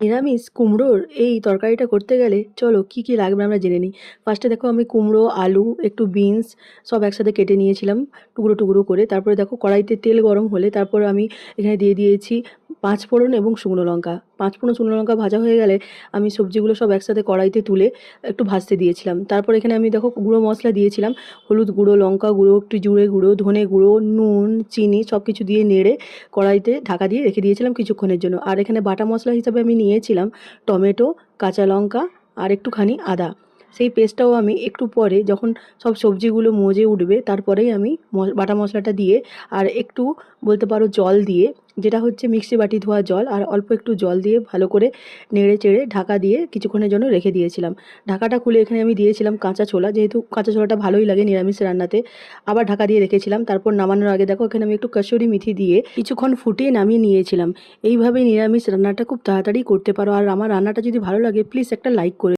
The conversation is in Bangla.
নিরামিষ কুমড়োর এই তরকারিটা করতে গেলে চলো কি কি লাগবে আমরা জেনে নিই। ফার্স্টে দেখো আমি কুমড়ো, আলু, একটু বিনস সব একসাথে কেটে নিয়েছিলাম টুকরো টুকরো করে। তারপরে দেখো কড়াইতে তেল গরম হলে তারপর আমি এখানে দিয়ে দিয়েছি পাঁচ ফোড়ন এবং শুকনো লঙ্কা। পাঁচ ফোড়ন শুকনো লঙ্কা ভাজা হয়ে গেলে আমি সবজিগুলো সব একসাথে কড়াইতে তুলে একটু ভাজতে দিয়েছিলাম। তারপর এখানে আমি দেখো গুঁড়ো মশলা দিয়েছিলাম, হলুদ গুঁড়ো, লঙ্কা গুঁড়ো, একটু জিরে গুঁড়ো, ধনে গুঁড়ো, নুন, চিনি সব কিছু দিয়ে নেড়ে কড়াইতে ঢাকা দিয়ে রেখে দিয়েছিলাম কিছুক্ষণের জন্য। আর এখানে বাটা মশলা হিসাবে আমি নিয়েছিলাম টমেটো, কাঁচা লঙ্কা আর একটুখানি আদা। সেই পেস্টটাও আমি একটু পরে যখন সব সবজিগুলো মজে উঠবে তারপরেই আমি বাটা মশলাটা দিয়ে আর একটু বলতে পারো জল দিয়ে, যেটা হচ্ছে মিক্সি বাটি ধোয়া জল, আর অল্প একটু জল দিয়ে ভালো করে নেড়ে চেড়ে ঢাকা দিয়ে কিছুক্ষণের জন্য রেখে দিয়েছিলাম। ঢাকাটা খুলে এখানে আমি দিয়েছিলাম কাঁচা ছোলা, যেহেতু কাঁচা ছোলাটা ভালোই লাগে নিরামিষ রান্নাতে। আবার ঢাকা দিয়ে রেখেছিলাম। তারপর নামানোর আগে দেখো এখানে আমি একটু কসুরি মেথি দিয়ে কিছুক্ষণ ফুটিয়ে নামিয়ে নিয়েছিলাম। এইভাবে নিরামিষ রান্নাটা খুব তাড়াতাড়ি করতে পারো। আর আমার রান্নাটা যদি ভালো লাগে প্লিজ একটা লাইক করে